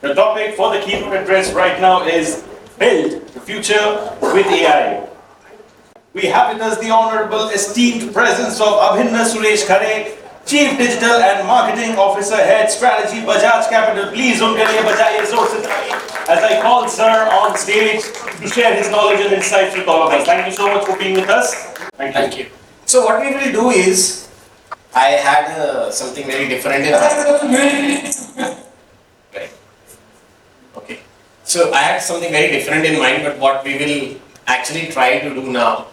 The topic for the keynote address right now is Build the Future with AI. We have with us the honorable esteemed presence of Abhinna Suresh Khare, Chief Digital and Marketing Officer, Head Strategy, Bajaj Capital. Please unke liye bajaye zor se taali as I call sir on stage to share his knowledge and insights with all of us. Thank you so much for being with us. Thank you. So what we will do is, I had something very different in mind. Right. Okay. So I had something very different in mind, but what we will actually try to do now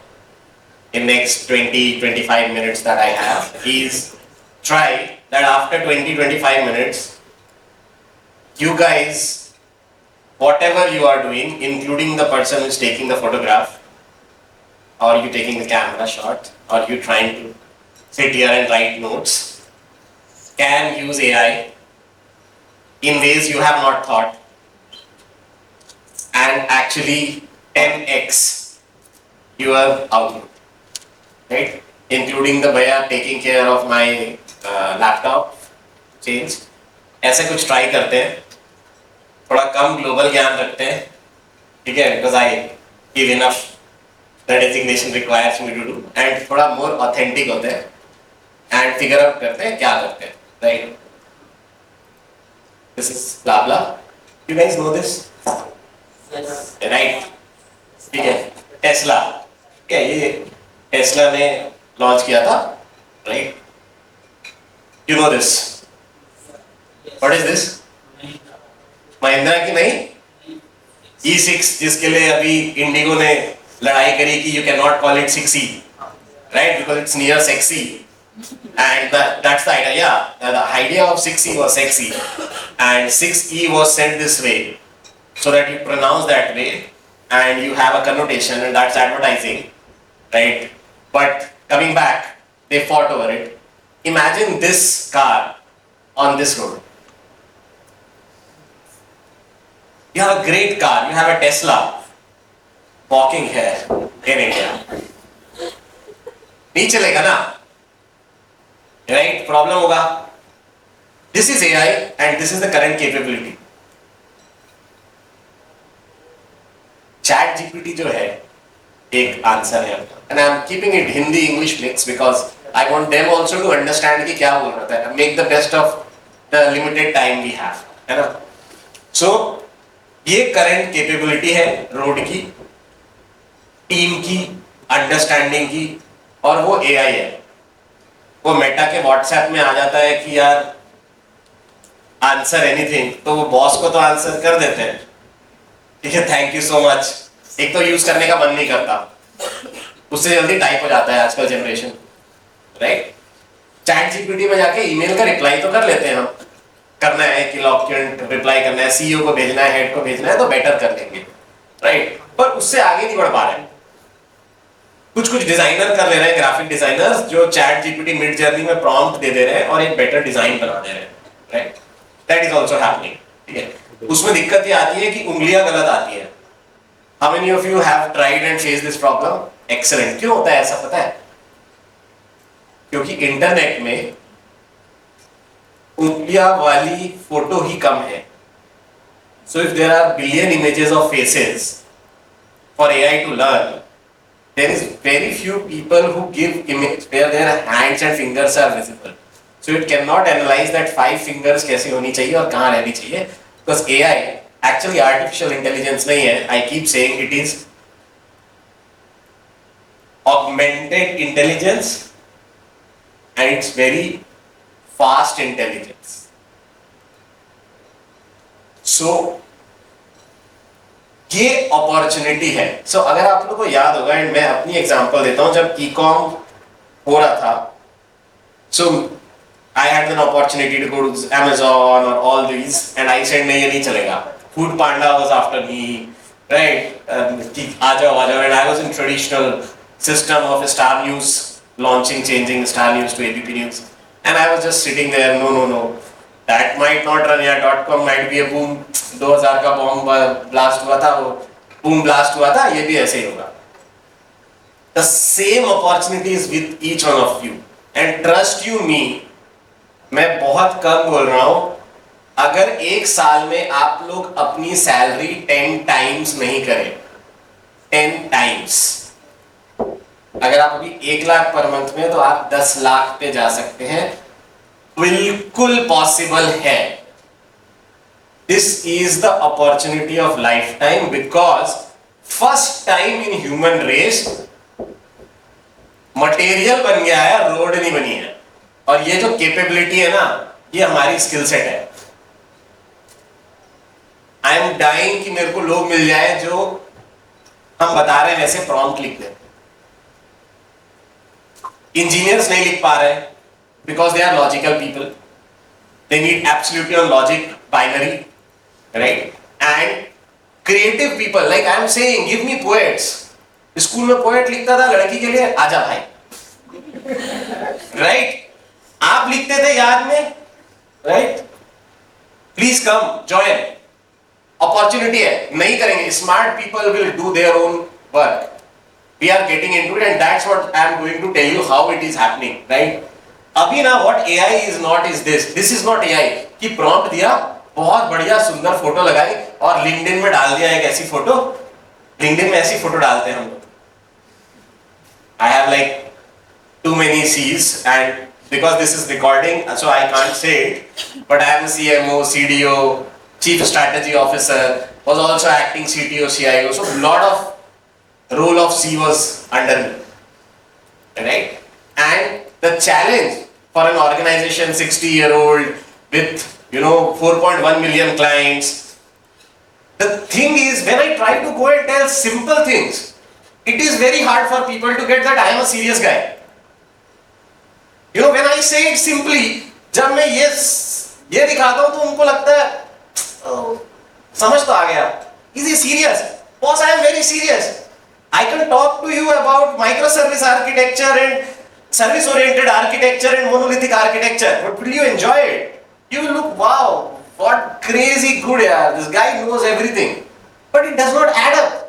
in next 20-25 minutes that I have is try that after 20-25 minutes, you guys, whatever you are doing, including the person who is taking the photograph, or you taking the camera shot, or you trying to sit here and write notes, can use AI in ways you have not thought and actually 10x your output, right? Including the bhaiya taking care of my laptop change. ऐसे कुछ try करते हैं, थोड़ा कम global ज्ञान रखते हैं, ठीक है? Because I give enough the designation requires me to do, and थोड़ा more authentic होते हैं and figure out करते हैं क्या करते हैं, right? This is blah blah. You guys know this? Yes. Right? ठीक है? Tesla. क्या ये Tesla ने launch किया था, right? You know this? What is this? Mahindra की नहीं? E6 जिसके लिए अभी इंडिगो ने लड़ाई करी कि you cannot call it 6E, right? Because it's near sexy, and that's the idea. Yeah, the idea of 6E was sexy, and 6E was said this way so that you pronounce that way and you have a connotation, and that's advertising, right? But coming back, they fought over it. Imagine this car on this road. You have a great car, you have a Tesla walking here in India. नहीं चलेगा ना, right? Problem होगा. This is AI and this is the current capability. Chat GPT जो है एक answer है, and I'm keeping it Hindi English mix because I want them also to understand कि क्या बोल रहा था. Make the best of the limited time we have, है ना? So ये current capability है रोड की, टीम की, अंडरस्टैंडिंग की, और वो AI है. वो मेटा के व्हाट्सएप में आ जाता है कि यार आंसर एनीथिंग, तो वो बॉस को तो आंसर कर देते हैं, ठीक है, थैंक यू सो मच. एक तो यूज करने का मन नहीं करता, उससे जल्दी टाइप हो जाता है आजकल जनरेशन, राइट? चैट जीपीटी में जाके ईमेल का रिप्लाई तो कर लेते हैं हम, करना है कि डॉक्यूमेंट रिप्लाई करना है, सीईओ को भेजना है, हेड को भेजना है, तो बेटर कर लेंगे, राइट? पर उससे आगे नहीं बढ़ पा रहे हैं. कुछ डिजाइनर कर ले रहे हैं, ग्राफिक डिजाइनर्स, जो चैट जीपीटी मिड जर्नी में प्रॉम्प्ट दे रहे हैं और एक बेटर डिजाइन बना दे रहे हैं, right? That is also happening, ठीक है? उसमें दिक्कत ये आती है कि उंगलियां गलत आती है. How many of you have tried and face this problem? Excellent. क्यों होता है ऐसा पता है? क्योंकि इंटरनेट में उंगलियां वाली फोटो ही कम है. So if there are billion images of faces for AI to learn, there is very few people who give image where their hands and fingers are visible. So it cannot analyze that 5 fingers कैसे होनी चाहिए और कहाँ रहनी चाहिए, because AI actually artificial intelligence नहीं है. I keep saying it is augmented intelligence and it's very fast intelligence. So ये अपॉर्चुनिटी है. सो अगर आप लोगों को याद होगा, एंड मैं अपनी एग्जांपल देता हूं, जब ई-कॉम हो रहा था, so I had an opportunity to go to Amazon और all these, and I said नहीं, ये नहीं चलेगा. Food Panda was after me, right? कि आ जाओ, and I was in traditional system of Star News launching, changing Star News to ABP News, and I was just sitting there. No that might not run. या .com might be a boom. 2000 का bomb blast हुआ था, वो boom blast हुआ था, ये भी ऐसे ही होगा. The same opportunity is with each one of you, and trust you me, मैं बहुत कम बोल रहा हूँ. अगर एक साल में आप लोग अपनी सैलरी 10 टाइम्स नहीं करें, 10 टाइम्स, अगर आप अभी 1 लाख पर मंथ में, तो आप 10 लाख पे जा सकते हैं। बिल्कुल पॉसिबल है। This is the opportunity of lifetime, because first time in human race material बन गया है, रोड नहीं बनी है। और ये जो कैपेबिलिटी है ना, ये हमारी स्किल सेट है। आई एम डाइंग कि मेरे को लोग मिल जाए जो हम बता रहे हैं वैसे प्रॉम्प्ट लिख दें। इंजीनियर्स नहीं लिख पा रहे because they are logical people, they need absolutely on logic, binary, right? And creative people, like I am saying, give me poets. School में पोएट लिखता था लड़की के लिए, आजा भाई, राइट? आप लिखते थे याद में, right? Please come join, opportunity है। नहीं करेंगे, smart people will do their own work. We are getting into it and that's what I am going to tell you how it is happening, right? अभी ना what AI is not is this is not AI कि prompt दिया, बहुत बढ़िया सुंदर photo लगाई और LinkedIn में डाल दिया एक ऐसी फोटो। लिंक्डइन में ऐसी फोटो डालते हैं हम लोग। I have like too many C's, and because this is recording, so I can't say it, but I am a CMO, CDO, Chief Strategy Officer, was also acting CTO, CIO, so a lot of role of C was under me, right? And the challenge for an organization 60-year-old with 4.1 million clients, the thing is when I try to go and tell simple things, it is very hard for people to get that I am a serious guy. When I say it simply, जब मैं ये दिखाता हूं तो उनको लगता है समझ तो आ गया, is he serious? Boss, I am very serious. I can talk to you about microservice architecture and service oriented architecture and monolithic architecture, but will you enjoy it? You will look, wow, what crazy good, yaar, this guy knows everything, but it does not add up.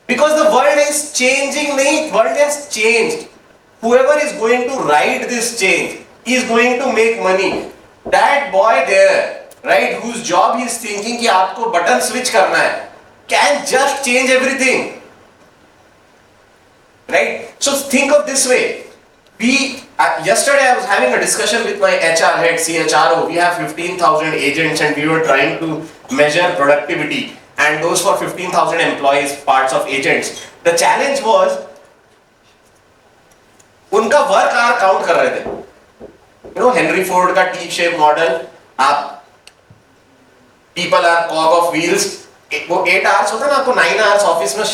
Because the world is changing, nahi, world has changed. Whoever is going to ride this change is going to make money. That boy there, right, whose job he is thinking कि आपको button switch करना है, can just change everything. Right? So think of this way. Yesterday I was having a discussion with my HR head, CHRO. We have 15,000 agents and we were trying to measure productivity. And those for 15,000 employees, parts of agents. The challenge was, उनका work hour count कर रहे थे। Henry Ford का T shape model, आप people are cog of wheels, वो 8 hours होता है ना, आपको 9 आवर्स ऑफिस में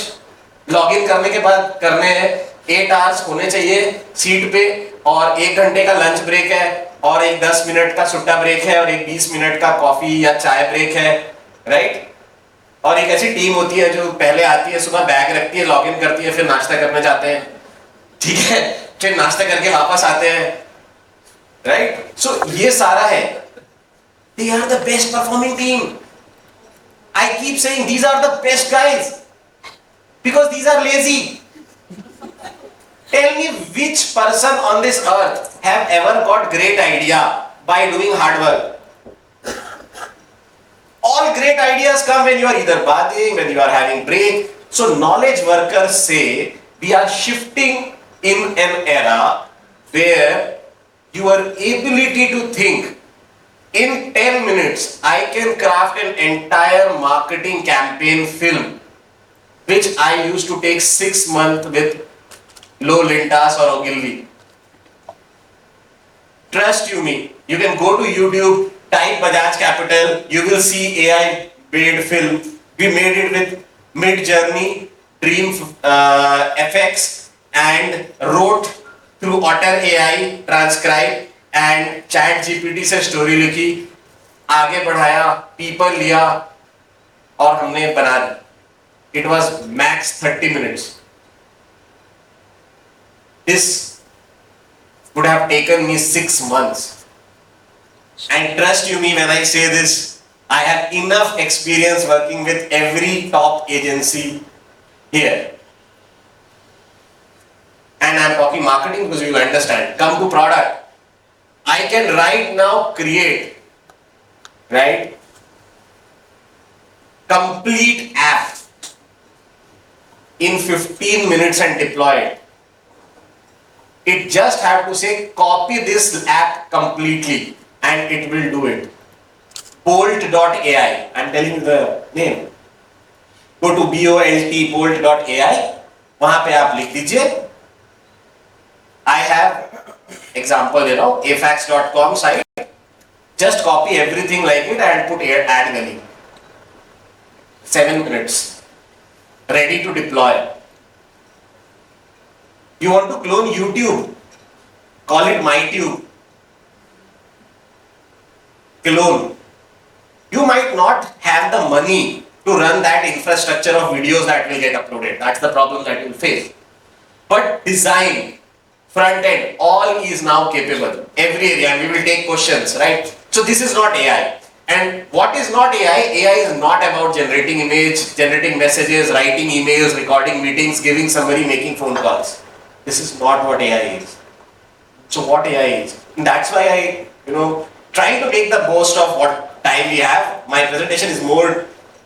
लॉग इन करने के बाद करने हैं, 8 आवर्स होने चाहिए सीट पे, और 1 घंटे का लंच ब्रेक है, और एक 10 मिनट का सुट्टा ब्रेक है, और एक 20 मिनट का कॉफी या चाय ब्रेक है, राइट? और एक ऐसी टीम होती है जो पहले आती है, सुबह बैग रखती है, लॉग इन करती है, फिर नाश्ता करने जाते हैं, ठीक है, फिर नाश्ता करके वापस आते हैं, राइट? सो ये सारा है। They are the best performing team. I keep saying these are the best guys because these are lazy. Tell me which person on this earth have ever got great idea by doing hard work? All great ideas come when you are either bathing, when you are having break. So knowledge workers say we are shifting in an era where your ability to think, in 10 minutes I can craft an entire marketing campaign film which I used to take 6 months with Low Lintas or Ogilvy. Trust you me, you can go to YouTube, type Bajaj Capital, you will see AI made film. We made it with Mid Journey, Dream FX, and wrote through Otter AI, transcribe and Chat GPT से story लिखी, आगे बढ़ाया, people लिया और हमने बना दी। It was max 30 minutes. This would have taken me 6 months. And trust you me when I say this, I have enough experience working with every top agency here. And I'm talking marketing because you understand. Come to product. I can right now create right? Complete app in 15 minutes and deploy it. It just have to say copy this app completely and it will do it. Bolt.ai, I'm telling you the name. Go to bolt.ai, वहां पे आप लिख दीजिए. I have example, afax.com site. Just copy everything like it and put add value. 7 minutes. Ready to deploy. You want to clone YouTube? Call it MyTube. Clone. You might not have the money to run that infrastructure of videos that will get uploaded. That's the problem that you will face. But design, front end, all is now capable. Every area, and we will take questions, right? So this is not AI. And what is not AI? AI is not about generating image, generating messages, writing emails, recording meetings, giving summary, making phone calls. This is not what AI is. So what AI is? And that's why I, trying to make the most of what time we have. My presentation is more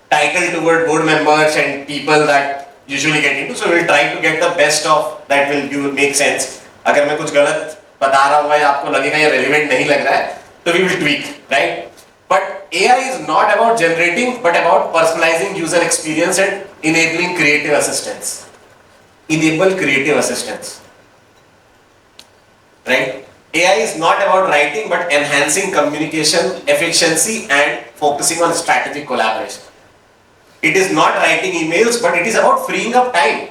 titled toward board members and people that usually get into. So we'll try to get the best of that will make sense. अगर मैं कुछ गलत बता रहा हूँ या आपको लगेगा ये relevant नहीं लग रहा है, तो we will tweak, right? But AI is not about generating, but about personalizing user experience and enabling creative assistance. Enable creative assistance, right? AI is not about writing, but enhancing communication efficiency and focusing on strategic collaboration. It is not writing emails, but it is about freeing up time.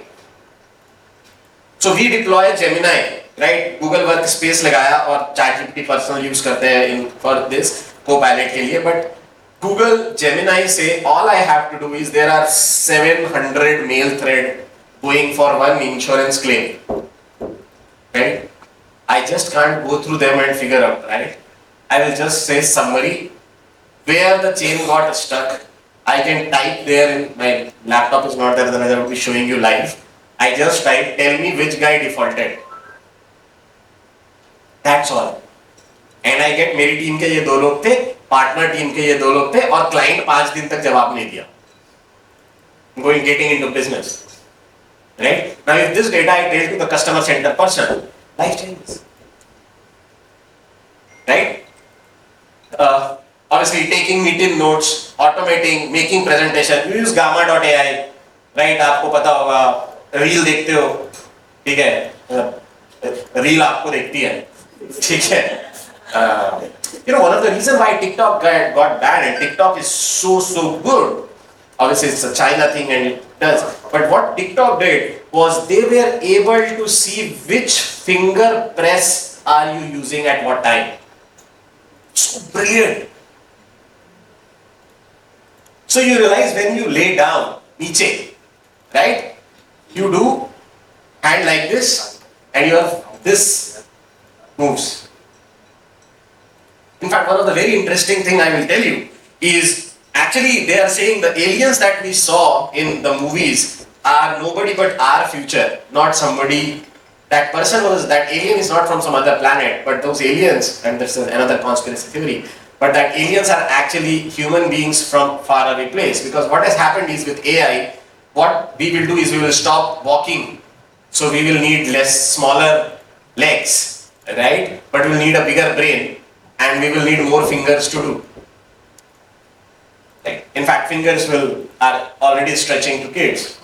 So we deploy Gemini, right? Google Workspace लगाया और ChatGPT personal use करते हैं for this Copilot के लिए, but Google Gemini say all I have to do is there are 700 mail thread going for one insurance claim, right? I just can't go through them and figure out, right? I will just say summary, where the chain got stuck. I can type there, in my laptop is not there, otherwise I will be showing you live. I just type, tell me which guy defaulted. That's all. And I get मेरी team के ये 2 लोग थे, partner team के ये 2 लोग थे और क्लाइंट 5 दिन तक जवाब नहीं दिया. Getting into business. Right? Now if this data I tell to the customer center person, life changes. Right? Obviously taking meeting notes, automating, making presentation. You use gamma.ai, right? आपको पता होगा, रील देखते हो, ठीक है? रील आपको देखती है, ठीक है? One of the reasons why TikTok got banned, and TikTok is so good. Obviously it's a China thing and it does. But what TikTok did was they were able to see which finger press are you using at what time. So brilliant. So you realize when you lay down, niche, right? You do hand like this and this moves. In fact, one of the very interesting thing I will tell you is actually they are saying the aliens that we saw in the movies are nobody but our future, not somebody. That alien is not from some other planet, but those aliens, and this is another conspiracy theory, but that aliens are actually human beings from far away place. Because what has happened is with AI, what we will do is we will stop walking. So we will need smaller legs, right? But we will need a bigger brain and we will need more fingers to do. Right? In fact, fingers are already stretching to kids.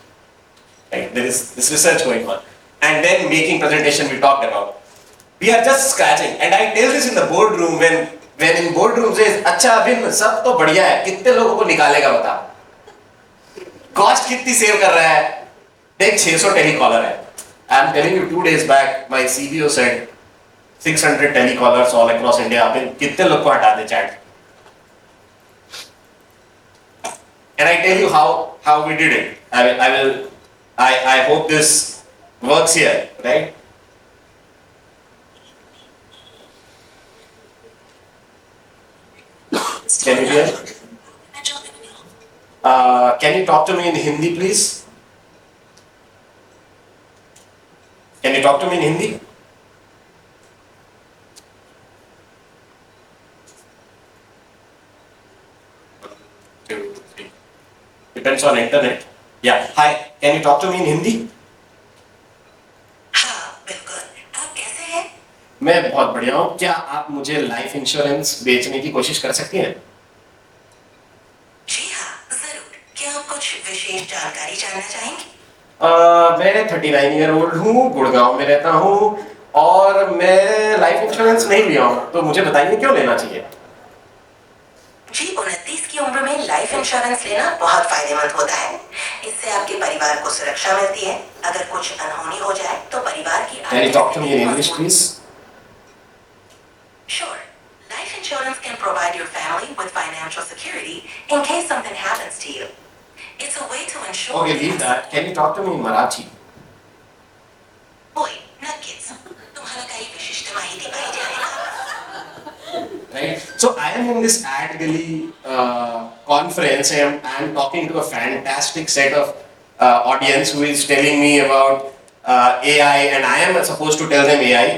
Right? There is this research going on. And then making presentation we talked about. We are just scratching. And I tell this in the boardroom when in boardroom says, अच्छा अभिन सब तो बढ़िया है, कितने लोगों को निकालेगा बता? Cost कितनी सेव कर रहा है? देख 600 टेलीकॉलर है. I am telling you 2 days back, my CBO said 600 telecallers all across India. अभिन कितने लोग को हटा दे chat? And I tell you how we did it. I hope this works here, right? Can you hear? Can you talk to me in Hindi, please? Can you talk to me in Hindi? depends on internet. Yeah, hi, can you talk to me in Hindi? हाँ बिल्कुल। आप कैसे हैं? मैं बहुत बढ़िया हूँ। क्या आप मुझे लाइफ इंश्योरेंस बेचने की कोशिश कर सकती हैं? जी हाँ जरूर। क्या आप कुछ विशेष जानकारी जानना चाहेंगे? मैं 39 ईयर ओल्ड हूँ, गुड़गांव में रहता हूँ और मैं लाइफ इंश्योरेंस नहीं लिया हूँ, तो मुझे बताइए क्यों लेना चाहिए? जी 29 की उम्र में लाइफ इंश्योरेंस लेना बहुत फायदेमंद होता है। इससे आपके परिवार को सुरक्षा मिलती है। अगर कुछ अनहोनी हो जाए तो परिवार की Can you talk to me in English, please? Sure. Life insurance can provide your family with financial security in case something happens to you. It's a way to ensure. Okay, leave that. Can you talk to me in Marathi? होय, नक्कीच. तुम्हाला काही विशिष्ट माहिती पाहिजे आहे का? Right. So I am in this AdGully conference and I am talking to a fantastic set of audience who is telling me about AI and I am supposed to tell them AI.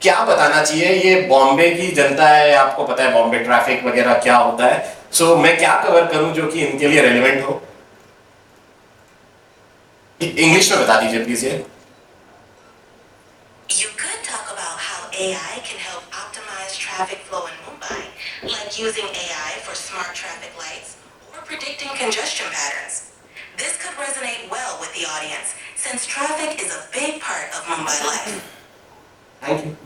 क्या बताना चाहिए? ये बॉम्बे की जनता है, आपको पता है Bombay traffic वगैरह क्या होता है. So मैं क्या कवर करूं जो कि इनके लिए रेलेवेंट हो? इंग्लिश में बता दीजिए प्लीज ये. You could talk about how AI can help optimize traffic flow in Mumbai, like using AI for smart traffic lights or predicting congestion patterns. This could resonate well with the audience since traffic is a big part of Mumbai life. Thank you.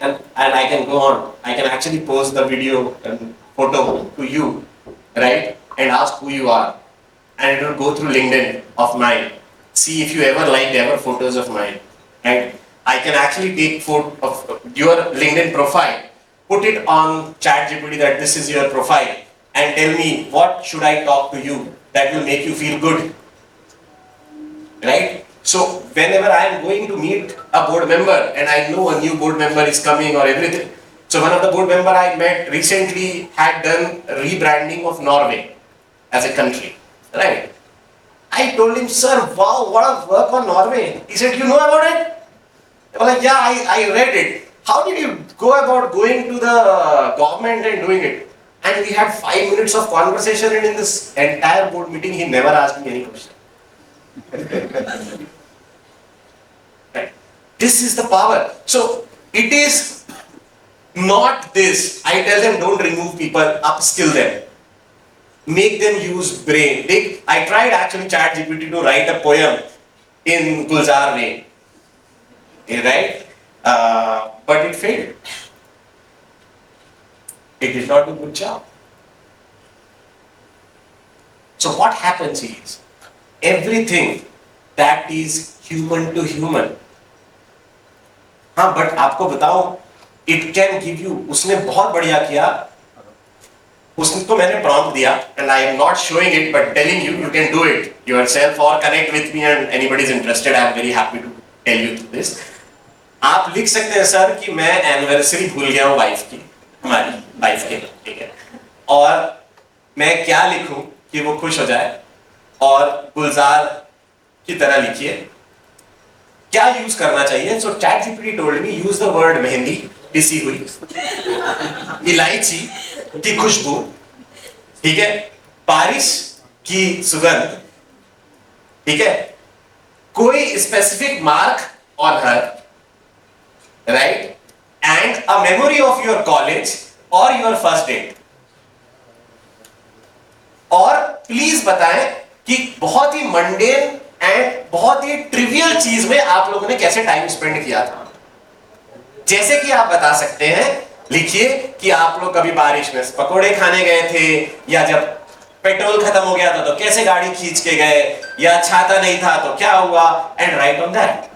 And I can go on. I can actually post the video and photo to you, right? And ask who you are. And it will go through LinkedIn of mine. See if you ever liked ever photos of mine. And I can actually take photo of your LinkedIn profile, put it on ChatGPT that this is your profile, and tell me what should I talk to you that will make you feel good. Right? So whenever I am going to meet a board member and I know a new board member is coming or everything. So one of the board member I met recently had done rebranding of Norway as a country. Right? I told him, sir, wow, what a work on Norway. He said, you know about it? I was like, yeah, I read it. How did you go about going to the government and doing it? And we had 5 minutes of conversation and in this entire board meeting, he never asked me any question. Right. This is the power. So it is not this. I tell them don't remove people, upskill them. Make them use brain. I tried actually ChatGPT to write a poem in Gulzar way. Right? But it failed. It did not do a good job. So what happens is, everything that is human to human. हाँ, but आपको बताऊं, it can give you. उसने बहुत बढ़िया किया. उसको मैंने prompt दिया, and I am not showing it, but telling you, you can do it yourself or connect with me, and anybody is interested, I am very happy to tell you this. आप लिख सकते हैं sir कि मैं anniversary भूल गया हूँ wife की, हमारी वाइफ के, ठीक है, और मैं क्या लिखूं कि वो खुश हो जाए, और गुलजार की तरह लिखिए, क्या यूज करना चाहिए? सो ChatGPT told me use the word mehndi, पिसी हुई, इलायची की खुशबू, ठीक है, बारिश की सुगंध, ठीक है, कोई specific mark on her, right, and a memory of your college और योर फर्स्ट डेट. और प्लीज बताएं कि बहुत ही मंडेन एंड बहुत ही ट्रिवियल चीज में आप लोगों ने कैसे टाइम स्पेंड किया था. जैसे कि आप बता सकते हैं, लिखिए कि आप लोग कभी बारिश में पकोड़े खाने गए थे, या जब पेट्रोल खत्म हो गया था तो कैसे गाड़ी खींच के गए, या छाता नहीं था तो क्या हुआ, and right on that.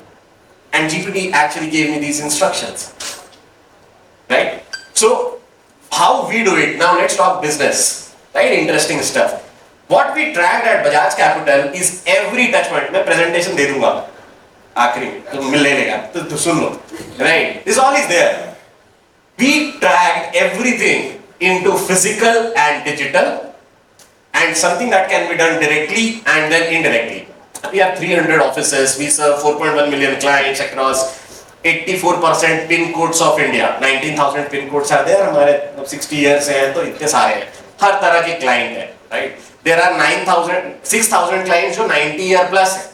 And GPT actually gave me these instructions. Right? So, how we do it? Now let's talk business. Right? Interesting stuff. What we tracked at Bajaj Capital is every touch point. मैं presentation दे दूंगा आखिरी में, तो मिल लेगा, तो सुन लो. Right? This all is there. We tracked everything into physical and digital, and something that can be done directly and then indirectly. We have 300 offices. We serve 4.1 million clients across 84% pin codes of India. 19,000 pin codes are there. हमारे 60 years हैं तो इतने सारे हैं. हर तरह के client है, right? There are 6,000 clients जो 90 ईयर प्लस है,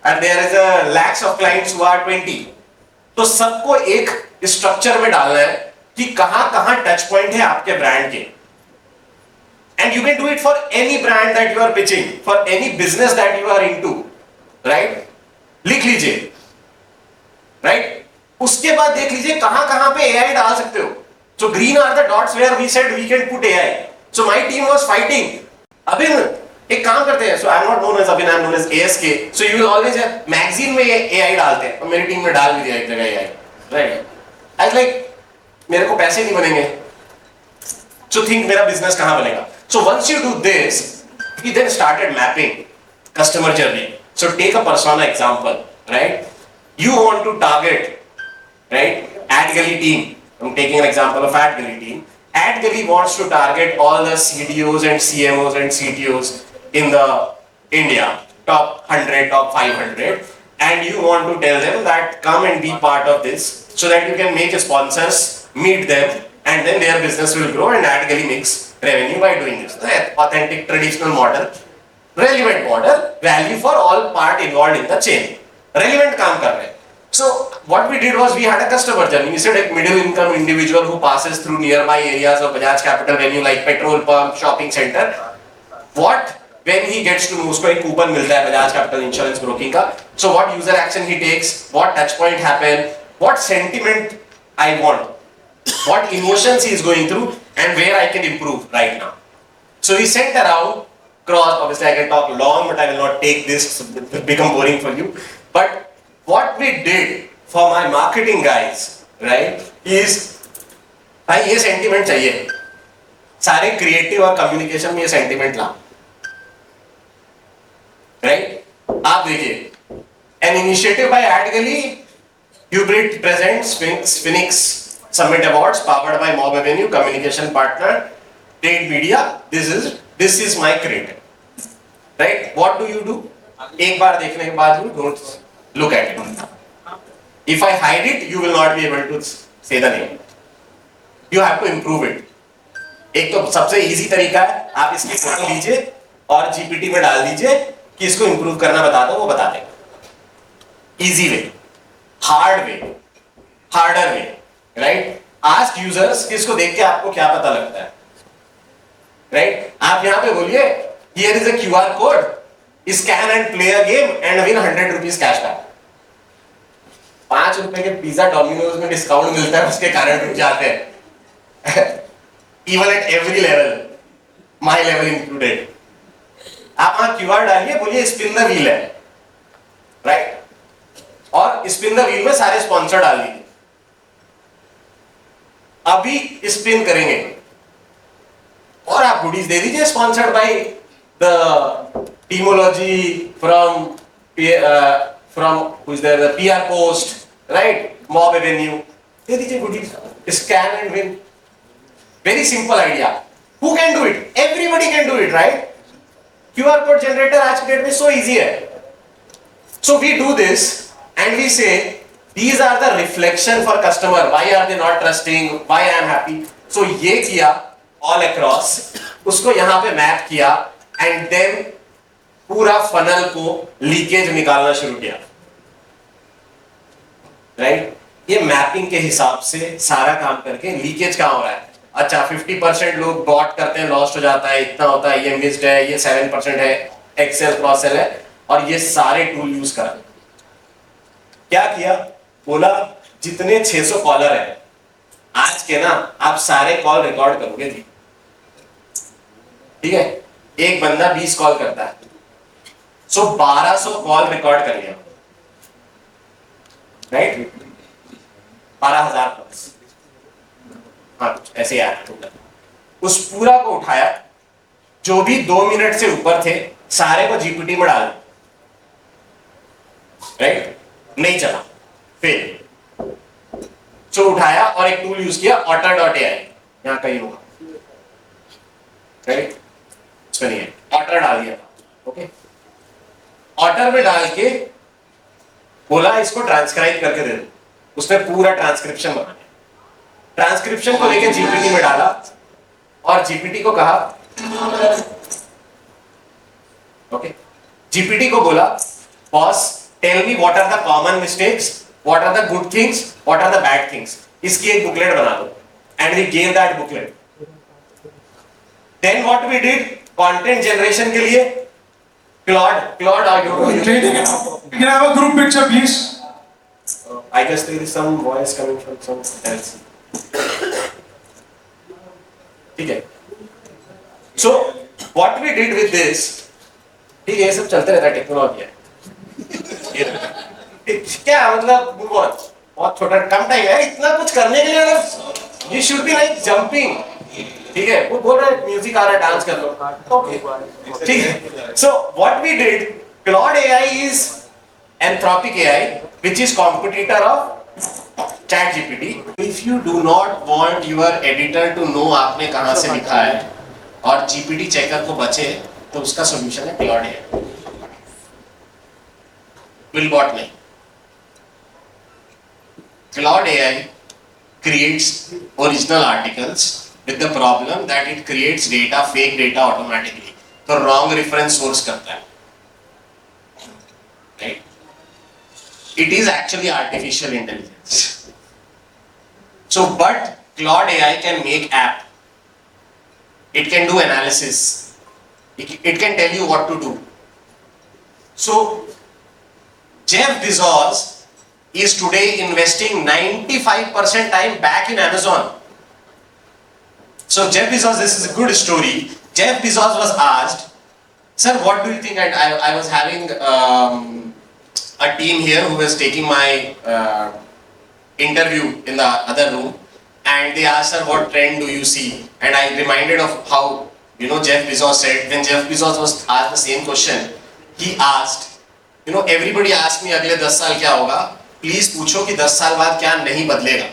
and there is a lakhs of clients who are 20. तो सबको एक स्ट्रक्चर में डालना है कि कहां कहां टच पॉइंट है आपके ब्रांड के, and you can do it for any brand that you are pitching, for any business that you are into, right? लिख लीजिए, right? उसके बाद देख लीजिए कहां कहां पे AI डाल सकते हो. So green are the dots where we said we can put AI. So my team was fighting. अभी एक काम करते हैं. So I'm not known as Abhin, I'm known as ASK. So you will always have magazine में AI डालते हैं. और मेरी टीम में डाल भी दिया एक जगह AI, right? I was like, मेरे को पैसे नहीं बनेंगे. So think मेरा business कहाँ बनेगा? So once you do this, we then started mapping customer journey. So take a persona example, right? You want to target, right? AdGully team. I'm taking an example of AdGully team. AdGully wants to target all the CDOs and CMOs and CTOs in the India, top 100, top 500, and you want to tell them that come and be part of this so that you can make sponsors, meet them, and then their business will grow and AdGully makes revenue by doing this. The authentic traditional model, relevant model, value for all part involved in the chain. Relevant काम कर रहे हैं. So what we did was we had a customer journey. We said a middle income individual who passes through nearby areas of Bajaj Capital venue like petrol pump, shopping center. What when he gets to know, उसको एक coupon मिलता है Bajaj Capital Insurance Broking का. So what user action he takes, what touch point happen, what sentiment I want, what emotions he is going through, and where I can improve right now. So we sent around cross. Obviously I can talk long, but I will not take this. It will become boring for you. But what we did for my marketing guys, right, is भाई ये sentiment चाहिए. सारे creative और communication में ये sentiment ला, right? आप देखिए, an initiative by AdGully, Hubrid presents Phoenix Summit Awards powered by Mob Avenue, communication partner, paid media. This is my creative, right? What do you do? एक बार देखने के बाद you don't look at it. If I hide it, you will not be able to say the name. You have to improve it. एक तो सबसे easy तरीका है, आप इसकी फोटो लीजिए और जीपीटी में डाल दीजिए कि इसको इंप्रूव करना बता दो, वो बता देगा. Easy way, hard way, harder way, right? Ask users कि इसको देख के आपको क्या पता लगता है, राइट? आप यहाँ पे बोलिए here is a QR code, scan and play a game and win 100 rupees cashback. 5 रुपए के पिज्जा डोमिनोज में डिस्काउंट मिलता है, उसके कारण रुक जाते हैं. Even at every level, my level included. आप वहां QR डालिए, बोलिए स्पिन द व्हील है, राइट? और स्पिन द व्हील में सारे स्पॉन्सर डाल दीजिए. अभी स्पिन करेंगे और आप गुडीज दे दीजिए, sponsored by the Teamology from who is there, the PR post, right? Mob Avenue, दे दीजिए goodies. Scan and win. Very simple idea. Who can do it? Everybody can do it, right? QR code generator आज की date में so easy है. So we do this and we say these are the reflection for customer. Why are they not trusting? Why I am happy? So ये किया all across, उसको यहाँ पे map किया and then पूरा funnel को leakage निकालना शुरू किया, राइट? ये मैपिंग के हिसाब से सारा काम करके लीकेज कहाँ हो रहा है. अच्छा 50% लोग बॉट करते हैं, लॉस्ट हो जाता है, इतना होता है, ये मिस्ड है, ये 7% है, एक्सेल क्रॉस सेल है, और ये सारे टूल यूज कर. क्या किया? बोला जितने 600 कॉलर है आज के ना, आप सारे कॉल रिकॉर्ड करोगे जी, ठीक है? एक बंदा 20 कॉल करता है, सो 1200 कॉल रिकॉर्ड कर लिया, राइट? 12,000 कॉल्स, हाँ ऐसे यार. उस पूरा को उठाया, जो भी 2 मिनट से ऊपर थे सारे को जीपीटी में डाल, राइट? नहीं चला, फिर सो उठाया और एक टूल यूज किया, otter.ai, यहां कहीं होगा, राइट? इसमें नहीं है, otter डाल दिया, ओके? otter में डाल के बोला इसको ट्रांसक्राइब करके दे दो. उसने पूरा ट्रांसक्रिप्शन बनाया, ट्रांसक्रिप्शन को लेके जीपीटी में डाला और जीपीटी को कहा, ओके, जीपीटी को बोला boss tell me what are the common mistakes, what are the good things, what are the bad things, इसकी एक बुकलेट बना दो। And we gave that booklet. Then what we did, content generation के लिए Claude, are you? Can I have a group picture, please? I guess there is some voice coming from some else. ठीक है। So what we did with this, ठीक है, ये सब चलते रहता है, टेक्नोलॉजी है। क्या मतलब बहुत छोटा कम टाइम है इतना कुछ करने के लिए, मतलब you should be like jumping। ठीक है, वो बोल रहा है म्यूजिक आ रहा है डांस कर लो, ओके ठीक है। So what we did, Claude AI is Anthropic AI which is competitor of ChatGPT. If you do not want your editor to know आपने कहां से लिखा है और जीपीटी चेकर को बचे, तो उसका सॉल्यूशन है क्लॉड एआई, विलबॉट नहीं। Claude AI creates original articles with the problem that it creates data, fake data automatically, तो wrong reference source करता है, right? It is actually artificial intelligence. So, but Claude AI can make app. It can do analysis. It can tell you what to do. So, Jeff Bezos is today investing 95% time back in Amazon. So Jeff Bezos, this is a good story. Jeff Bezos was asked, sir, what do you think? And I was having a team here who was taking my interview in the other room, and they asked, sir, what trend do you see? And I reminded of how, you know, Jeff Bezos said, when Jeff Bezos was asked the same question, he asked, you know, everybody asked me अगले 10 साल क्या होगा, please पूछो कि 10 साल बाद क्या नहीं बदलेगा।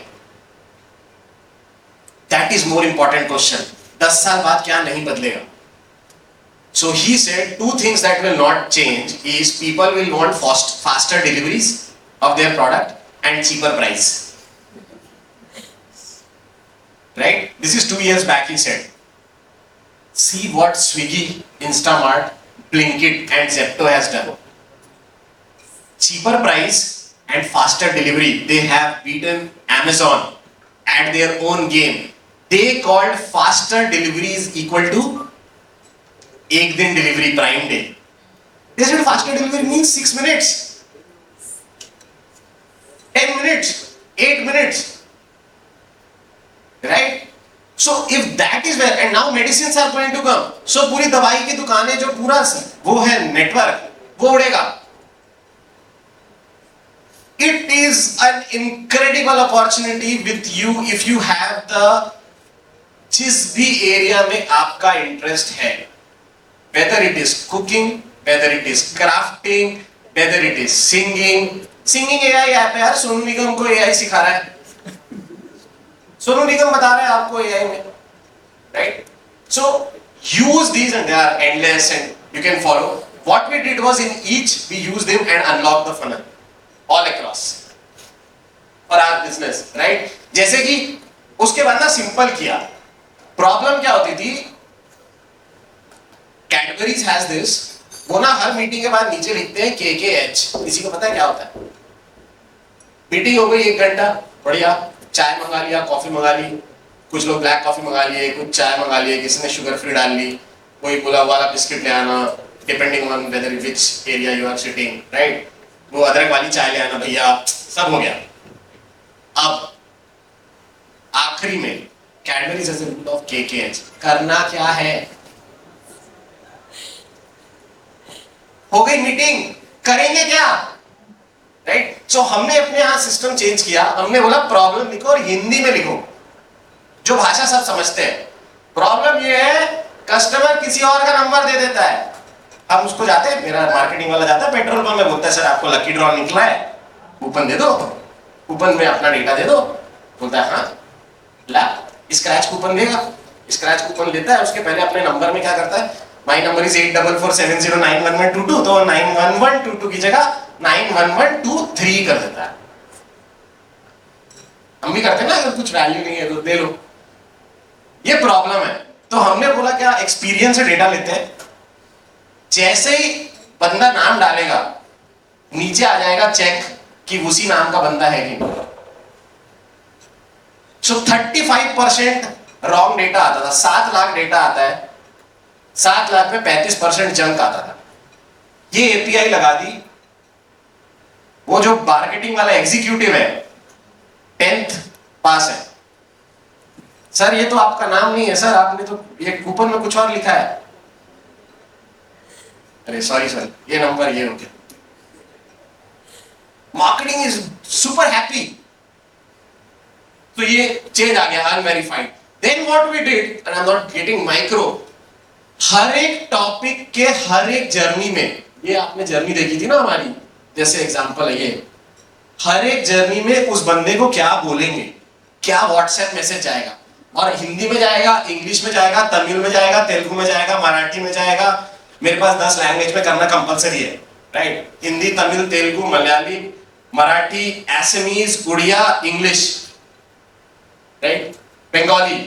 That is more important question. 10 साल बाद क्या नहीं बदलेगा? So he said 2 things that will not change is people will want faster deliveries of their product and cheaper price. Right? This is 2 years back he said. See what Swiggy, Instamart, Blinkit and Zepto has done. Cheaper price and faster delivery, they have beaten Amazon at their own game. They called faster deliveries equal to एक दिन delivery prime day. They said faster delivery means 6 minutes, 10 minutes, 8 minutes, right? So if that is where, and now medicines are going to come, so पूरी दवाई की दुकानें जो पूरा वो है नेटवर्क, वो उड़ेगा। It is an incredible opportunity with you if you have the जिस भी एरिया में आपका इंटरेस्ट है, whether it is cooking, whether it is crafting, whether it is singing AI app है यार, सोनू निगम को AI सिखा रहा है, सोनू निगम बता रहा है आपको AI में, right? So use these and they are endless and you can follow. What we did was in each we use them and unlock the funnel all across for our business, right? जैसे कि उसके बाद ना simple किया। Problem क्या होती थी, Cadbury's has this, वो ना हर मीटिंग के बाद नीचे लिखते हैं KKH, किसी को पता है क्या होता है? मीटिंग हो गई 1 घंटा, बढ़िया, चाय मंगा लिया, कॉफी मंगा ली, कुछ लोग ब्लैक कॉफी मंगा लिए, कुछ चाय मंगा लिए, किसी ने शुगर फ्री डाल ली, कोई गुलाब वाला बिस्किट ले आना, depending on whether which area you are sitting, right? वो अदरक वाली चाय ले आना भैया, सब हो गया। अब आखिरी में Cadbury's as a rule of KKH करना क्या है? हो गई मीटिंग, करेंगे क्या, राइट? सो हमने अपने यहां सिस्टम चेंज किया, हमने बोला प्रॉब्लम लिखो और हिंदी में लिखो, जो भाषा सब समझते हैं। प्रॉब्लम ये है कस्टमर किसी और का नंबर दे देता है, हम उसको जाते हैं, मेरा मार्केटिंग वाला जाता है पेट्रोल पंप में, बोलता है सर आपको लकी ड्रॉ निकला है, कूपन दे दो, कूपन में अपना डेटा दे दो, बोलता है हाँ ला, स्क्रैच कूपन देगा, स्क्रैच कूपन लेता है, उसके पहले अपने नंबर में क्या करता है, माई नंबर इज 8447091122, तो 91122 की जगह 91123 कर देता है। हम भी करते हैं ना, अगर कुछ वैल्यू नहीं है तो दे लो, ये प्रॉब्लम है। तो तो हमने बोला क्या एक्सपीरियंस से डेटा लेते हैं, जैसे ही बंदा नाम डालेगा नीचे आ जाएगा चेक कि उसी नाम का बंदा है कि नहीं। सो 35% रॉन्ग डेटा आता था। 7 लाख डेटा आता है, 7 लाख में 35% जंक आता था। ये एपीआई लगा दी। वो जो मार्केटिंग वाला एग्जीक्यूटिव है 10th पास है। सर ये तो आपका नाम नहीं है सर, आपने तो ये कूपन में कुछ और लिखा है। अरे सॉरी सर, ये नंबर ये हो गया। Marketing is super happy. तो ये चेंज आ गया unverified. Then what we did, and I am not getting micro, हर एक टॉपिक के हर एक जर्नी में, ये आपने जर्नी देखी थी ना हमारी, जैसे एग्जांपल है ये, हर एक जर्नी में उस बंदे को क्या बोलेंगे, क्या व्हाट्सएप मैसेज जाएगा, और हिंदी में जाएगा, इंग्लिश में जाएगा, तमिल में जाएगा, तेलुगु में जाएगा, मराठी में जाएगा। मेरे पास 10 लैंग्वेज में करना कंपलसरी है, right? Hindi, Tamil, Telugu, Malayali, Marathi, Assamese, Oriya, English, right, Bengali.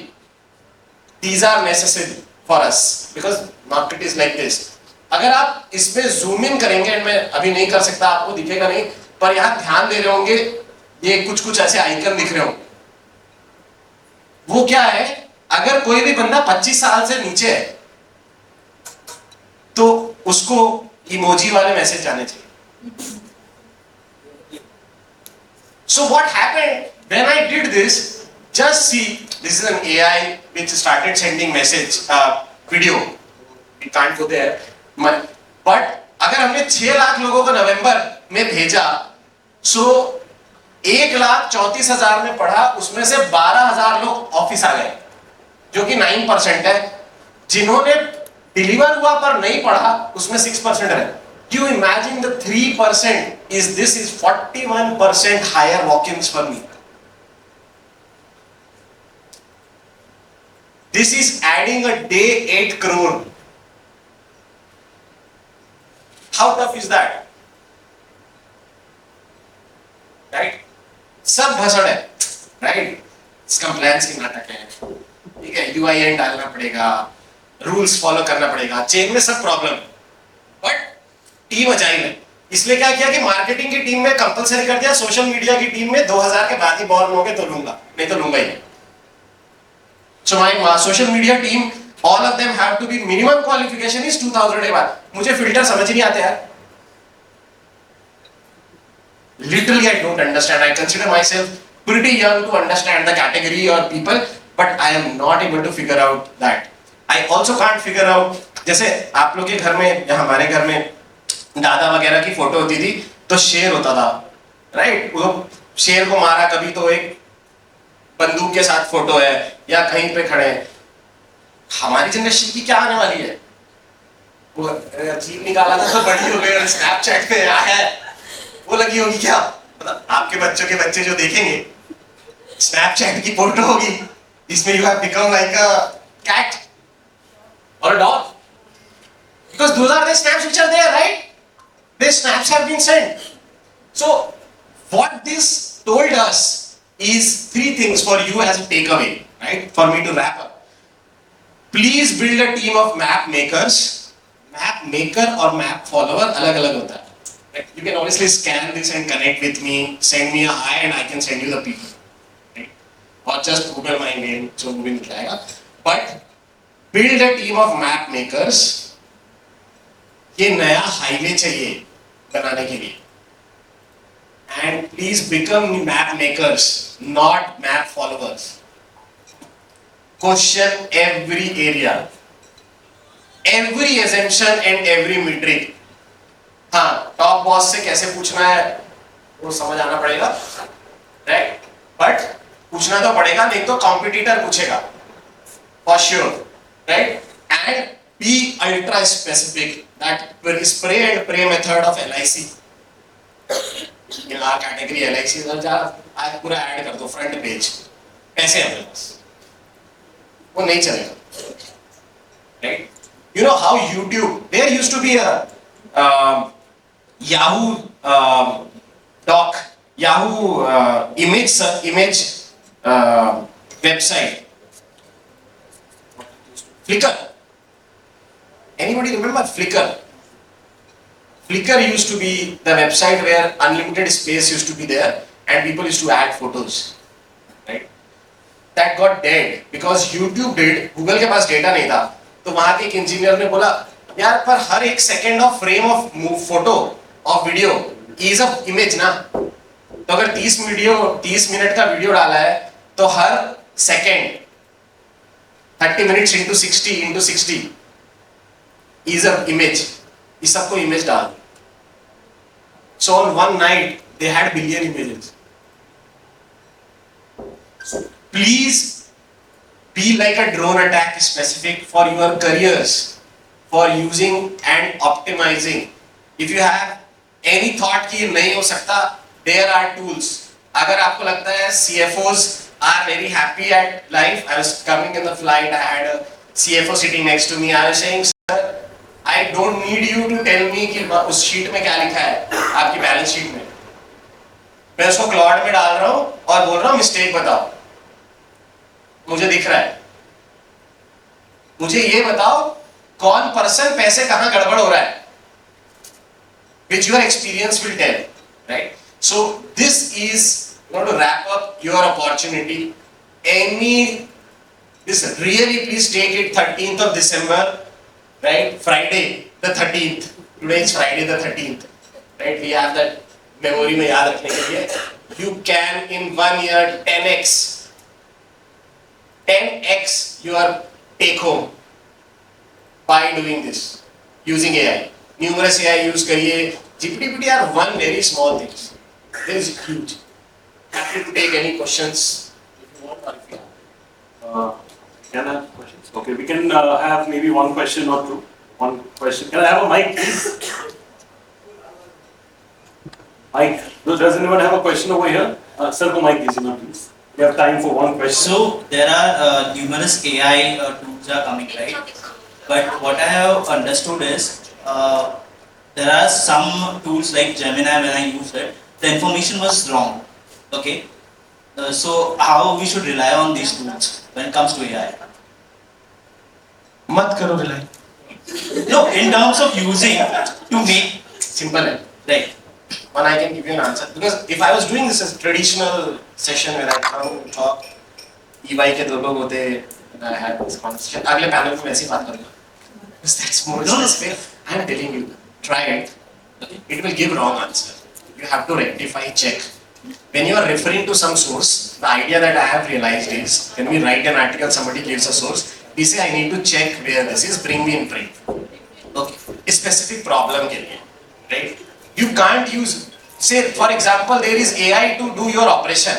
These are necessary for us because market is like this. अगर आप इस पे जूम इन करेंगे, एंड मैं अभी नहीं कर सकता, आपको दिखेगा नहीं, पर यहां ध्यान दे रहे होंगे, ये कुछ कुछ ऐसे आइकन दिख रहे होंगे। वो क्या है, अगर कोई भी बंदा 25 साल से नीचे है तो उसको इमोजी वाले मैसेज आने चाहिए। So what happened when I did this? Just see, this is an AI which started sending message, video. We can't go there. But अगर हमने 6 लाख लोगों को नवंबर में भेजा, so 1,34,000 में पढ़ा, उसमें से 12,000 लोग ऑफिस आ गए, जो कि 9% है। जिन्होंने डिलीवर हुआ पर नहीं पढ़ा, उसमें 6% है। You imagine the 3% is 41% higher walk-ins for me. This is adding a day 8 crore. How tough is that? Right? सब भसड़ है, right? कंप्लायंस की नाटक है, ठीक है, UIN डालना पड़ेगा, रूल्स फॉलो करना पड़ेगा, चेन में सब प्रॉब्लम। बट टीम अजाइल है, इसलिए क्या किया कि मार्केटिंग की टीम में कंपलसरी कर दिया, सोशल मीडिया की टीम में 2000 के बाद ही बॉर्न हो गए तो लूंगा, नहीं तो लूंगा ही। So my social media team, all of them have to be minimum qualification is 2000 a बार। मुझे फिल्टर समझ नहीं आते यार। Literally I don't understand. I consider myself pretty young to understand the category or people, but I am not able to figure out that. I also can't figure out, जैसे आप लोग के घर में या हमारे घर में दादा वगैरह की फोटो होती थी तो शेर होता था, राइट? वो शेर को मारा, कभी तो एक बंदूक के साथ फोटो है या कहीं पे खड़े हैं। हमारी जनरेशन की क्या आने वाली है? वो अजीब निकाला था तो बड़ी हो गई और स्नैपचैट पे आया है, वो लगी होगी क्या? मतलब आपके बच्चों के बच्चे जो देखेंगे, स्नैपचैट की फोटो होगी, इसमें you have become like a cat or a dog, because those are the snaps which are there, right? The snaps have been sent. So what this told us is 3 things for you as a takeaway, right? For me to wrap up. Please build a team of map makers. Map maker or map follower अलग अलग होता है. Right? You can obviously scan this and connect with me, send me a hi and I can send you the people. Right? Or just Google my name, so वो भी निकल आएगा. But build a team of map makers. ये नया highway चाहिए बनाने के लिए. And please become map makers, not map followers. Question every area, every assumption and every metric. हाँ, टॉप बॉस से कैसे पूछना है वो समझ आना पड़ेगा, right? But पूछना तो पड़ेगा, नहीं तो कॉम्पिटिटर पूछेगा, for sure. Right? And be ultra specific. That spray and pray method of LIC. In our category LIC आज पूरा ऐड कर दो फ्रंट पेज, पैसे हमारे पास, वो नहीं चलेगा, right? You know how YouTube, there used to be a Yahoo doc, Yahoo image website. Flickr. Anybody remember Flickr? Flickr used to be the website where unlimited space used to be there and people used to add photos, right? That got dead because YouTube did. Google के पास data नहीं था, तो वहाँ के एक engineer ने बोला यार पर हर एक second of frame of photo of video is a image ना, तो अगर 30 मिनट का वीडियो डाला है तो हर second 30 minutes into 60 is a image. इस सबको इमेज डाल. So on one night they had billion images. So please be like a drone attack specific for your careers, for using and optimizing. If you have any thought कि नहीं हो सकता, there are tools. अगर आपको लगता है CFOs are very happy at life. I was coming in the flight, I had a CFO sitting next to me. I was saying, sir, I don't need you to tell me कि उस sheet में क्या लिखा है आपकी balance sheet में. मैं उसको क्लाउड में डाल रहा हूँ और बोल रहा हूँ मिस्टेक बताओ, मुझे दिख रहा है. मुझे ये बताओ कौन पर्सन पैसे कहाँ गड़बड़ हो रहा है, which your experience will tell, right? So this is to wrap up your opportunity. This really please take it 13th of December, right? Friday the 13th. Today is Friday the 13th, right? We have that memory में याद रखने के लिए. You can in 1 year 10x your take home by doing this using AI. Numerous AI use करिए. GPT are one very small things. This is huge. Happy to take any questions if you want or if you have. Can I have questions? Okay, we can have maybe one question or two. One question. Can I have a mic, please? Mic. Does anyone have a question over here? Sir, को mic दीजिए ना, please. We have time for one question. So there are numerous AI tools are coming, right? But what I have understood is there are some tools like Gemini. When I used it, the information was wrong. Okay, so how we should rely on these tools when it comes to AI? मत करो rely. No, in terms of using to make Simple है. right. One I can give you an answer because if I was doing this as a traditional session where I come talk, EY के दो लोग होते, I had this conversation. अगले panel में वैसी बात करूँगा. Because that's more specific. I am telling you, try it. It will give wrong answer. You have to rectify, check. When you are referring to some source, the idea that I have realized is when we write an article, somebody gives a source, we say I need to check where this is, bring me in print. Okay. A specific problem के लिए, right? You can't use, say for example, there is AI to do your operation.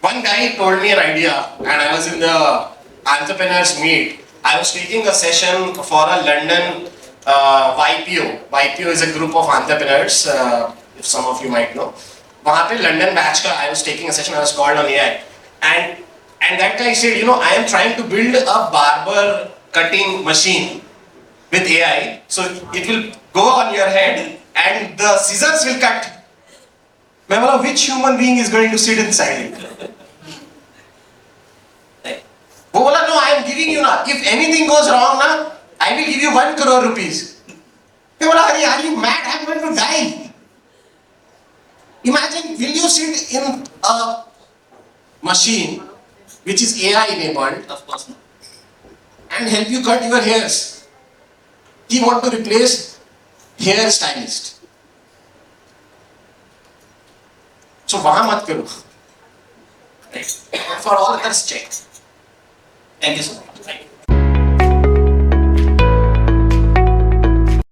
One guy told me an idea, and I was in the entrepreneurs meet. I was taking a session for a London YPO. YPO is a group of entrepreneurs, if some of you might know. वहाँ पे London batch का I was taking a session. I was called on AI, and that guy said, you know, I am trying to build a barber cutting machine with AI, so it will go on your head and the scissors will cut. मैं बोला, which human being is going to sit inside it? वो बोला, no, I am giving you ना. If anything goes wrong ना, I will give you 1 crore rupees. मैं बोला, अरे are you mad? I am going to die. Imagine, will you sit in a machine which is AI enabled Of course not. and help you cut your hairs? He want to replace hair stylist. So वहाँ मत करो. For all others, check. Thank you so much.